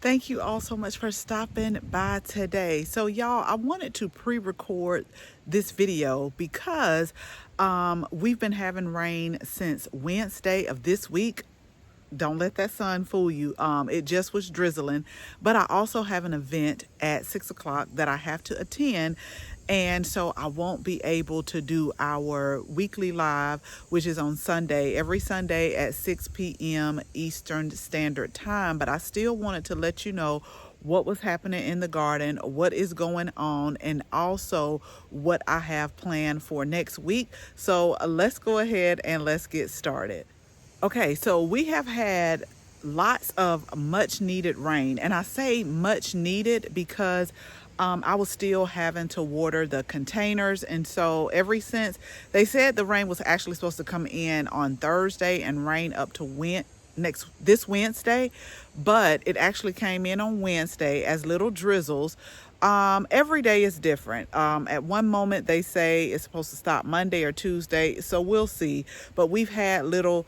Thank you all so much for stopping by today. So y'all, I wanted to pre-record this video because we've been having rain since Wednesday of this week. Don't let that sun fool you. It just was drizzling, but I also have an event at 6 o'clock that I have to attend. And so I won't be able to do our weekly live, which is on Sunday, every Sunday at 6 p.m. Eastern Standard Time. But I still wanted to let you know what was happening in the garden, what is going on, and also what I have planned for next week. So let's go ahead and let's get started. Okay, so we have had lots of much needed rain, and I say much needed because I was still having to water the containers. And so ever since they said the rain was actually supposed to come in on Thursday and rain up to this Wednesday, but it actually came in on Wednesday as little drizzles. Every day is different. At one moment they say it's supposed to stop Monday or Tuesday, so we'll see. But we've had little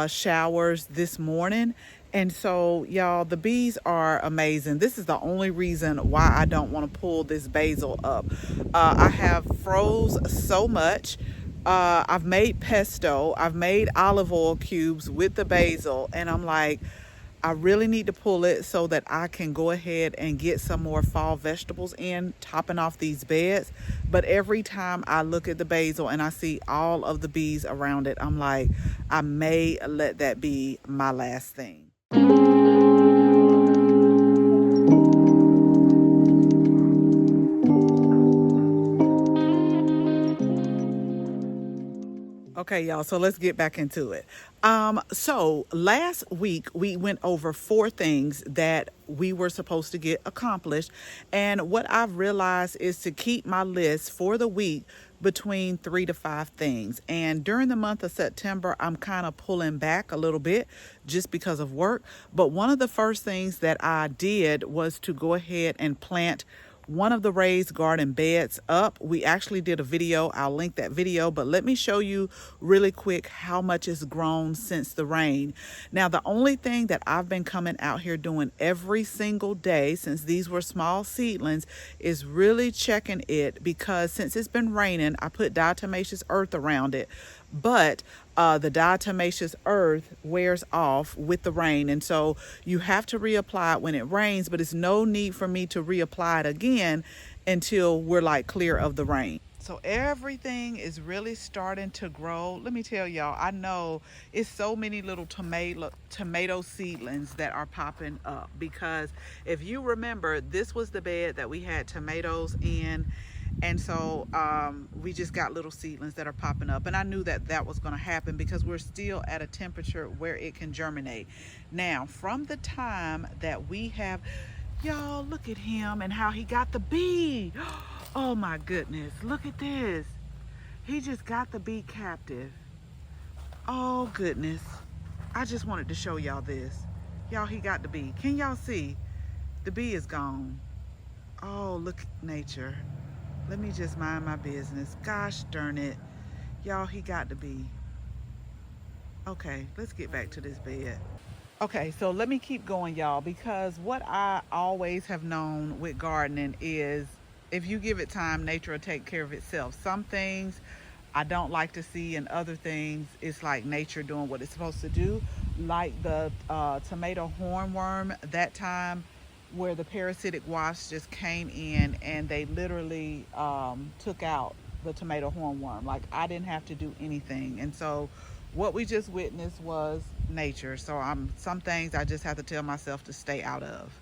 showers this morning. And so, y'all, the bees are amazing. This is the only reason why I don't want to pull this basil up. I have froze so much. I've made pesto. I've made olive oil cubes with the basil. And I'm like, I really need to pull it so that I can go ahead and get some more fall vegetables in, topping off these beds. But every time I look at the basil and I see all of the bees around it, I'm like, I may let that be my last thing. Okay, y'all, so let's get back into it. So last week we went over 4 things that we were supposed to get accomplished. And what I've realized is to keep my list for the week between 3 to 5 things. And during the month of September, I'm kind of pulling back a little bit just because of work. But one of the first things that I did was to go ahead and plant one of the raised garden beds up. We actually did a video. I'll link that video, but let me show you really quick how much it's grown since the rain. Now, the only thing that I've been coming out here doing every single day since these were small seedlings is really checking it, because since it's been raining, I put diatomaceous earth around it. But the diatomaceous earth wears off with the rain, and so you have to reapply it when it rains, but it's no need for me to reapply it again until we're like clear of the rain. So everything is really starting to grow. Let me tell y'all, I know it's so many little tomato seedlings that are popping up, because if you remember, this was the bed that we had tomatoes in. And so we just got little seedlings that are popping up. And I knew that that was going to happen because we're still at a temperature where it can germinate. Now, from the time that we have, y'all, look at him and how he got the bee. Oh my goodness, look at this. He just got the bee captive. Oh goodness. I just wanted to show y'all this. Y'all, he got the bee. Can y'all see? The bee is gone. Oh, look at nature. Let me just mind my business. Gosh darn it. Y'all, he got to be. Okay, let's get back to this bed. Okay, so let me keep going, y'all, because what I always have known with gardening is if you give it time, nature will take care of itself. Some things I don't like to see, and other things it's like nature doing what it's supposed to do. Like the tomato hornworm that time, where the parasitic wasps just came in and they literally took out the tomato hornworm. Like, I didn't have to do anything. And so what we just witnessed was nature. So some things I just have to tell myself to stay out of.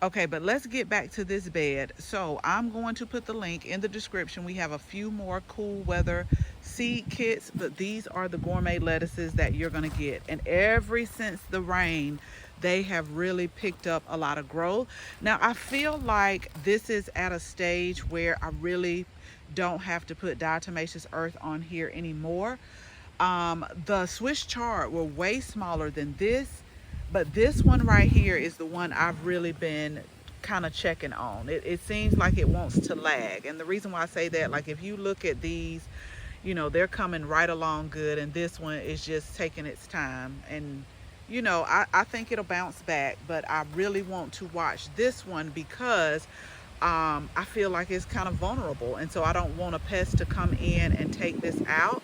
Okay, but let's get back to this bed. So I'm going to put the link in the description. We have a few more cool weather seed kits, but these are the gourmet lettuces that you're going to get. And ever since the rain, they have really picked up a lot of growth. Now, I feel like this is at a stage where I really don't have to put diatomaceous earth on here anymore. The Swiss chard were way smaller than this, but this one right here is the one I've really been kind of checking on. It seems like it wants to lag. And the reason why I say that, like, if you look at these, you know, they're coming right along good, and this one is just taking its time. And you know, I think it'll bounce back, but I really want to watch this one because I feel like it's kind of vulnerable. And so I don't want a pest to come in and take this out.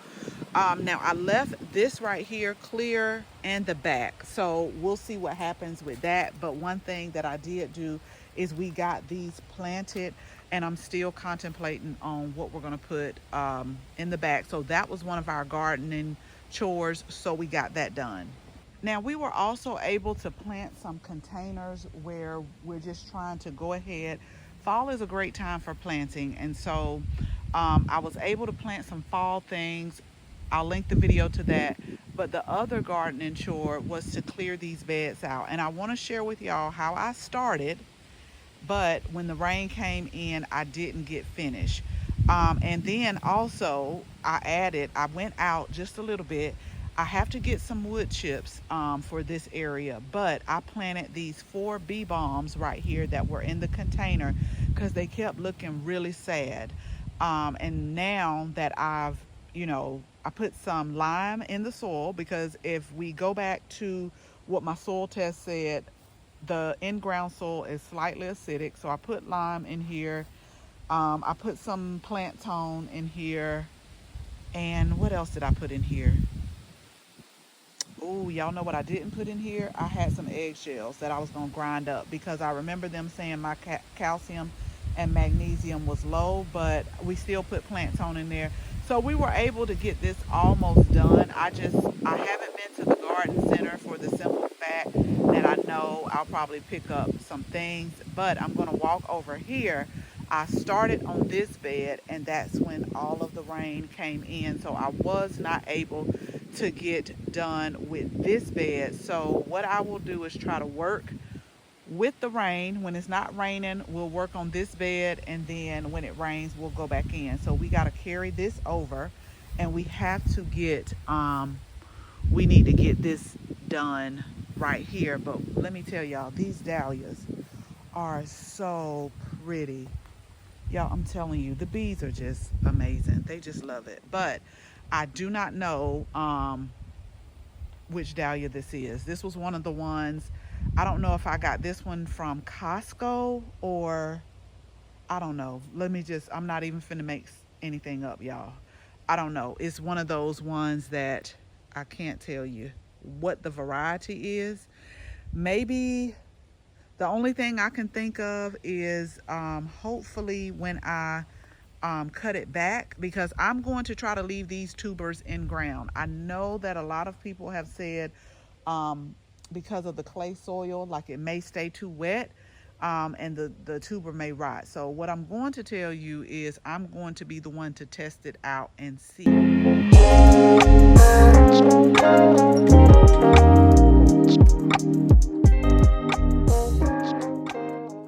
Now I left this right here clear and the back. So we'll see what happens with that. But one thing that I did do is we got these planted, and I'm still contemplating on what we're going to put in the back. So that was one of our gardening chores. So we got that done. Now, we were also able to plant some containers where we're just trying to go ahead. Fall is a great time for planting, and so I was able to plant some fall things. I'll link the video to that. But the other gardening chore was to clear these beds out. And I want to share with y'all how I started, but when the rain came in, I didn't get finished. And then also I went out just a little bit. I have to get some wood chips for this area, but I planted these 4 bee balms right here that were in the container because they kept looking really sad. And now that I put some lime in the soil, because if we go back to what my soil test said, the in-ground soil is slightly acidic, so I put lime in here. I put some plant tone in here, and what else did I put in here? Oh, y'all know what I didn't put in here? I had some eggshells that I was going to grind up because I remember them saying my calcium and magnesium was low, but we still put plant tone in there. So we were able to get this almost done. I haven't been to the garden center for the simple fact that I know I'll probably pick up some things, but I'm going to walk over here. I started on this bed, and that's when all of the rain came in, so I was not able to get done with this bed. So what I will do is try to work with the rain. When it's not raining, we'll work on this bed, and then when it rains, we'll go back in. So we got to carry this over, and we have to get we need to get this done right here. But let me tell y'all, these dahlias are so pretty. Y'all, I'm telling you, the bees are just amazing. They just love it. But I do not know which dahlia this is. This was one of the ones. I don't know if I got this one from Costco or I don't know. I'm not even finna make anything up, y'all. I don't know. It's one of those ones that I can't tell you what the variety is. Maybe the only thing I can think of is hopefully when I cut it back, because I'm going to try to leave these tubers in ground. I know that a lot of people have said because of the clay soil, like it may stay too wet and the tuber may rot. So what I'm going to tell you is I'm going to be the one to test it out and see.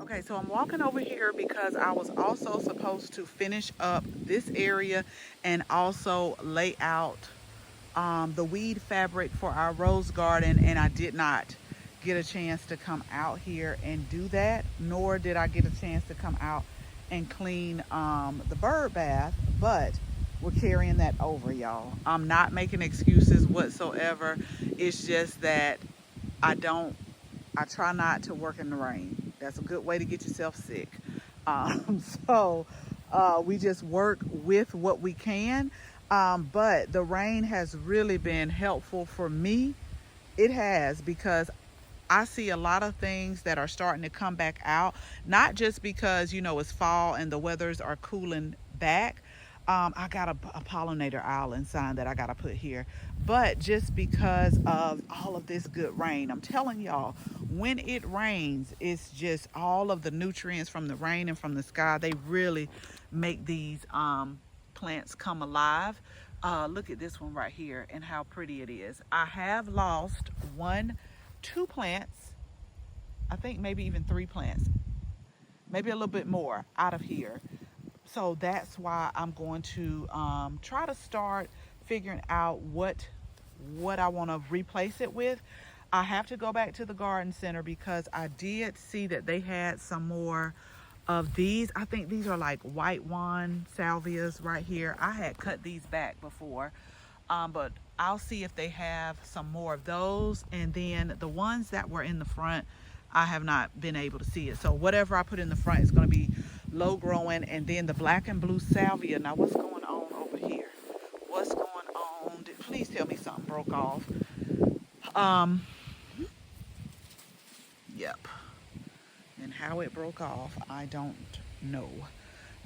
Okay, so I'm walking over here because I was also supposed to finish up this area and also lay out the weed fabric for our rose garden, and I did not get a chance to come out here and do that, nor did I get a chance to come out and clean the bird bath, but we're carrying that over, y'all. I'm not making excuses whatsoever. It's just that I try not to work in the rain. That's a good way to get yourself sick. So we just work with what we can. But the rain has really been helpful for me. It has, because I see a lot of things that are starting to come back out, not just because, it's fall and the weathers are cooling back. I got a pollinator island sign that I got to put here, but just because of all of this good rain. I'm telling y'all, when it rains, it's just all of the nutrients from the rain and from the sky. They really make these plants come alive. Look at this one right here and how pretty it is. I have lost 2 plants, I think maybe even 3 plants, maybe a little bit more out of here. So that's why I'm going to try to start figuring out what I want to replace it with. I have to go back to the garden center because I did see that they had some more of these. I think these are like white wand salvias right here. I had cut these back before, but I'll see if they have some more of those. And then the ones that were in the front, I have not been able to see it. So whatever I put in the front is going to be low growing. And then the black and blue salvia. Now what's going on over here? What's going on? Please tell me something broke off. Yep. And how it broke off, I don't know.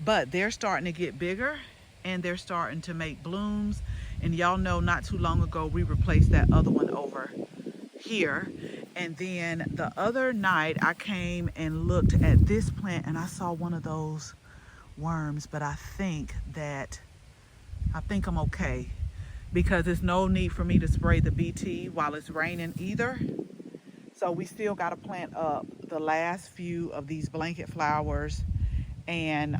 But they're starting to get bigger and they're starting to make blooms. And y'all know not too long ago we replaced that other one over here. And then the other night I came and looked at this plant and I saw one of those worms, but I think I'm okay, because there's no need for me to spray the BT while it's raining either. So we still got to plant up the last few of these blanket flowers and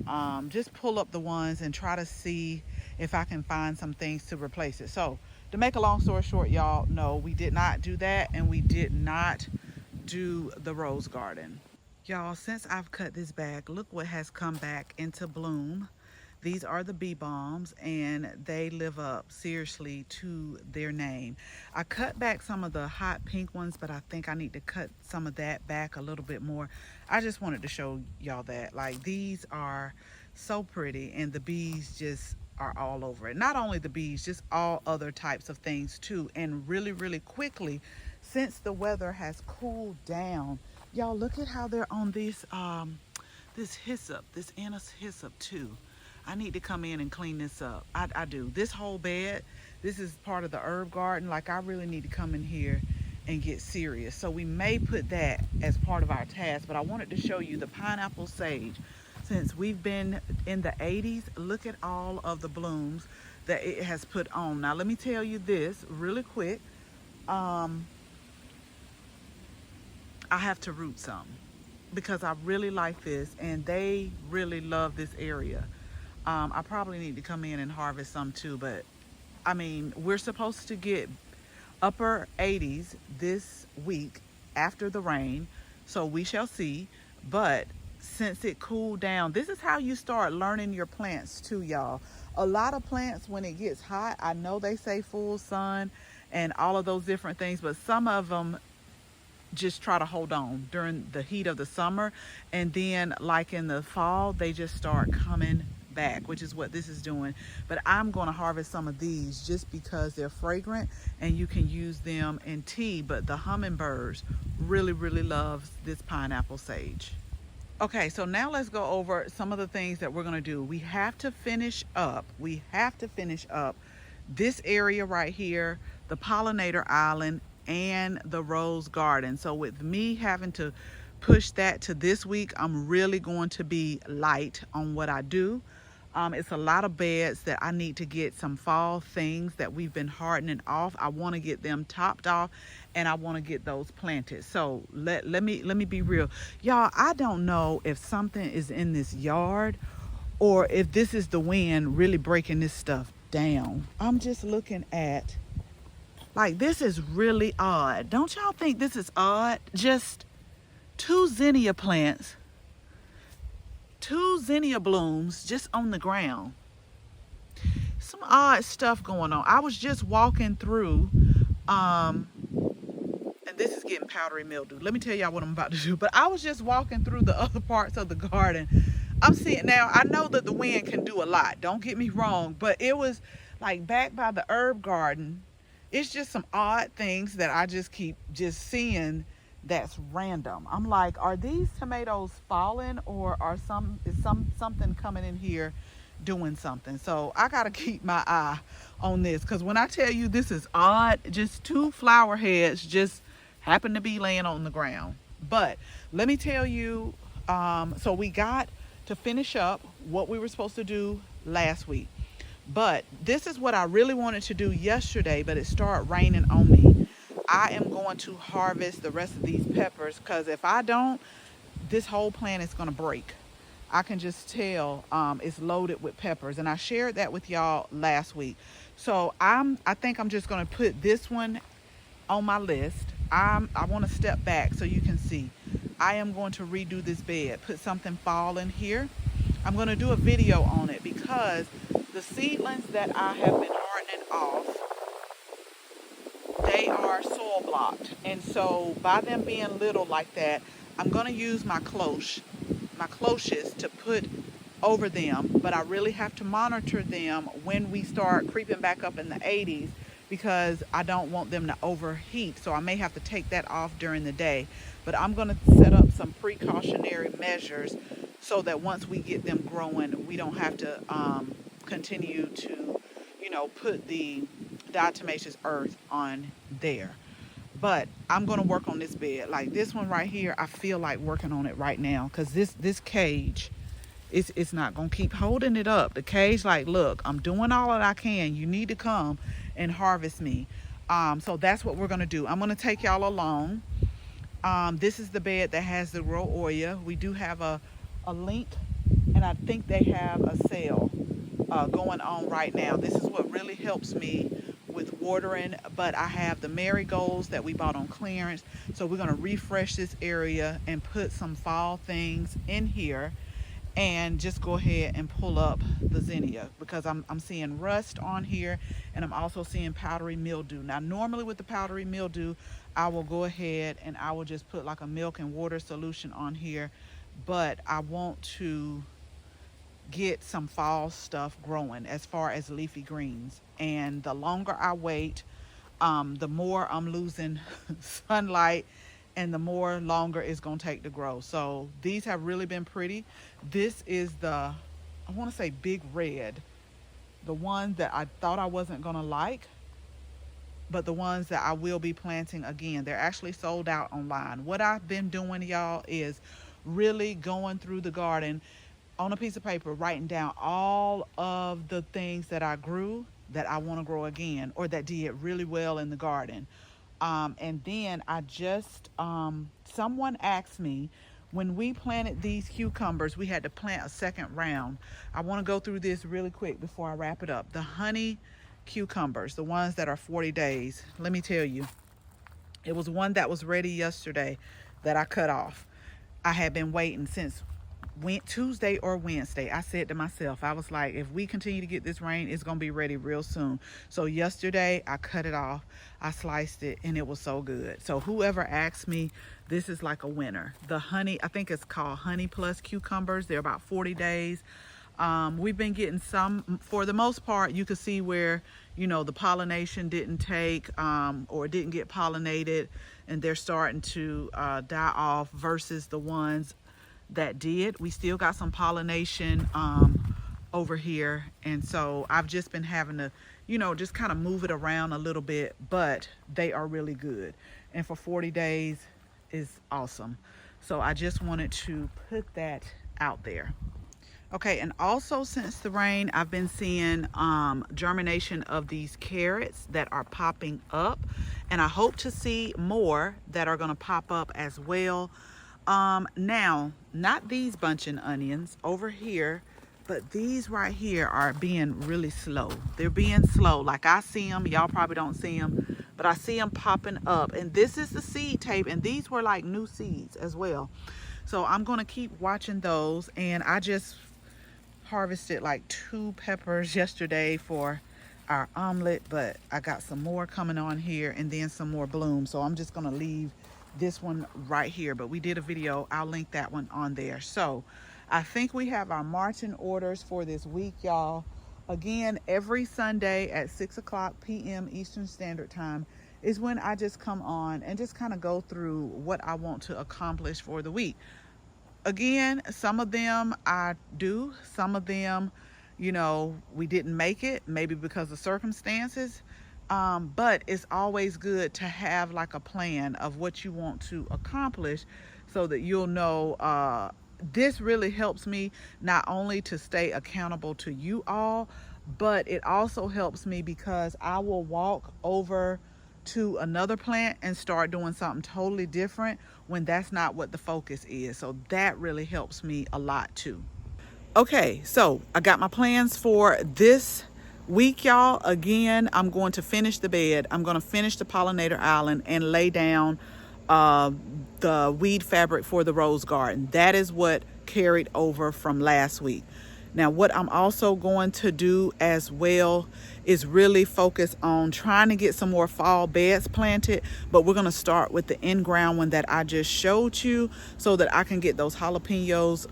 just pull up the ones and try to see if I can find some things to replace it. So to make a long story short, y'all, no, we did not do that, and we did not do the rose garden. Y'all, since I've cut this back, look what has come back into bloom. These are the bee balms, and they live up seriously to their name. I cut back some of the hot pink ones, but I think I need to cut some of that back a little bit more. I just wanted to show y'all that. Like, these are so pretty, and the bees just are all over it. Not only the bees, just all other types of things too. And really, really quickly, since the weather has cooled down, y'all, look at how they're on this hyssop, this anise hyssop too. I need to come in and clean this up. I do. This whole bed, this is part of the herb garden. Like, I really need to come in here and get serious. So we may put that as part of our task, but I wanted to show you the pineapple sage. Since we've been in the 80s, look at all of the blooms that it has put on. Now, let me tell you this really quick. I have to root some because I really like this, and they really love this area. I probably need to come in and harvest some too, but I mean, we're supposed to get upper 80s this week after the rain, so we shall see. But since it cooled down, this is how you start learning your plants too, y'all. A lot of plants, when it gets hot, I know they say full sun and all of those different things, but some of them just try to hold on during the heat of the summer, and then like in the fall they just start coming back, which is what this is doing. But I'm going to harvest some of these just because they're fragrant and you can use them in tea. But the hummingbirds really, really love this pineapple sage. Okay, so now let's go over some of the things that we're going to do. We have to finish up this area right here, the pollinator island and the rose garden. So with me having to push that to this week, I'm really going to be light on what I do. It's a lot of beds that I need to get some fall things that we've been hardening off. I want to get them topped off, and I want to get those planted. So let me be real, y'all. I don't know if something is in this yard or if this is the wind really breaking this stuff down. I'm just looking at, like, this is really odd. Don't y'all think this is odd? Just two zinnia plants, two zinnia blooms just on the ground. Some odd stuff going on. I was just walking through, and this is getting powdery mildew. Let me tell y'all what I'm about to do. But I was just walking through the other parts of the garden. I'm seeing now, I know that the wind can do a lot, don't get me wrong, but it was like back by the herb garden. It's just some odd things that I just keep just seeing that's random. I'm like, are these tomatoes falling, or is something coming in here doing something? So I gotta keep my eye on this, because when I tell you this is odd, just two flower heads just happen to be laying on the ground. But let me tell you, so we got to finish up what we were supposed to do last week. But this is what I really wanted to do yesterday, but it started raining on me. I am going to harvest the rest of these peppers, because if I don't, this whole plant is going to break. I can just tell it's loaded with peppers, and I shared that with y'all last week. So I think I'm just going to put this one on my list. I want to step back so you can see. I am going to redo this bed, put something fall in here. I'm going to do a video on it because the seedlings that I have been hardening off, they are soil blocked. And so by them being little like that, I'm going to use my cloches to put over them, but I really have to monitor them when we start creeping back up in the 80s because I don't want them to overheat. So I may have to take that off during the day. But I'm going to set up some precautionary measures so that once we get them growing, we don't have to continue to, put the diatomaceous earth on there. But I'm going to work on this bed. Like this one right here, I feel like working on it right now because this cage, it's not going to keep holding it up. The cage, like, look, I'm doing all that I can. You need to come and harvest me. So that's what we're going to do. I'm going to take y'all along. This is the bed that has the raw Auya. We do have a link, and I think they have a sale going on right now. This is what really helps me with watering, but I have the marigolds that we bought on clearance. So we're going to refresh this area and put some fall things in here and just go ahead and pull up the zinnia because I'm seeing rust on here, and I'm also seeing powdery mildew. Now normally with the powdery mildew, I will go ahead and I will just put like a milk and water solution on here, but I want to get some fall stuff growing as far as leafy greens. And the longer I wait, the more I'm losing sunlight and the more longer it's going to take to grow. So these have really been pretty. This is I want to say big red, the one that I thought I wasn't going to like, but the ones that I will be planting again. They're actually sold out online. What I've been doing, y'all, is really going through the garden on a piece of paper, writing down all of the things that I grew that I want to grow again or that did really well in the garden. And then I just, someone asked me, when we planted these cucumbers, we had to plant a second round. I want to go through this really quick before I wrap it up. The honey cucumbers, the ones that are 40 days. Let me tell you, it was one that was ready yesterday that I cut off. I had been waiting since Tuesday or Wednesday. I said to myself, I was like, if we continue to get this rain, it's going to be ready real soon. So yesterday I cut it off, I sliced it, and it was so good. So whoever asked me, this is like a winner. The honey, I think it's called Honey Plus cucumbers. They're about 40 days. We've been getting some, for the most part, you can see where, the pollination didn't take or didn't get pollinated, and they're starting to die off versus the ones that did. We still got some pollination over here, and so I've just been having to just kind of move it around a little bit, but they are really good, and for 40 days is awesome. So I just wanted to put that out there. Okay, and also since the rain, I've been seeing germination of these carrots that are popping up, and I hope to see more that are going to pop up as well. Now, not these bunching onions over here, but these right here are being really slow. They're being slow. Like I see them, y'all probably don't see them, but I see them popping up. And this is the seed tape, and these were like new seeds as well. So I'm going to keep watching those, and I just harvested like 2 peppers yesterday for our omelet, but I got some more coming on here and then some more bloom. So I'm just going to leave this one right here, but we did a video. I'll link that one on there. So I think we have our marching orders for this week, y'all. Again, every Sunday at 6:00 p.m. Eastern Standard Time is when I just come on and just kind of go through what I want to accomplish for the week. Again, some of them I do, some of them, we didn't make it, maybe because of circumstances. But it's always good to have like a plan of what you want to accomplish so that you'll know. This really helps me not only to stay accountable to you all, but it also helps me because I will walk over to another plant and start doing something totally different when that's not what the focus is. So that really helps me a lot too. Okay, so I got my plans for this week, y'all. Again, I'm going to finish the bed. I'm going to finish the pollinator island and lay down the weed fabric for the rose garden. That is what carried over from last week. Now, what I'm also going to do as well is really focus on trying to get some more fall beds planted, but we're going to start with the in-ground one that I just showed you so that I can get those jalapenos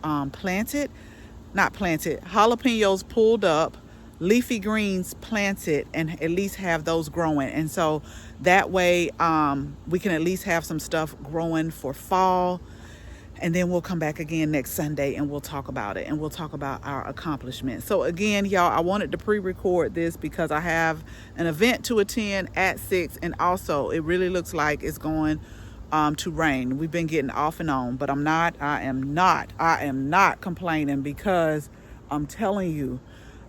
jalapenos pulled up, leafy greens planted, and at least have those growing. And so that way we can at least have some stuff growing for fall. And then we'll come back again next Sunday and we'll talk about it, and we'll talk about our accomplishments. So again, y'all, I wanted to pre-record this because I have an event to attend at 6, and also it really looks like it's going to rain. We've been getting off and on, but I am not complaining, because I'm telling you,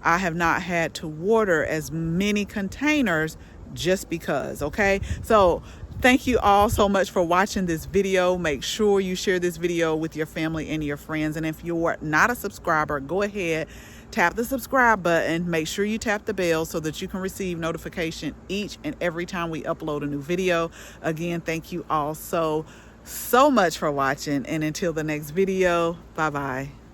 I have not had to water as many containers just because, okay? So thank you all so much for watching this video. Make sure you share this video with your family and your friends. And if you're not a subscriber, go ahead, tap the subscribe button. Make sure you tap the bell so that you can receive notification each and every time we upload a new video. Again, thank you all so much for watching. And until the next video, bye-bye.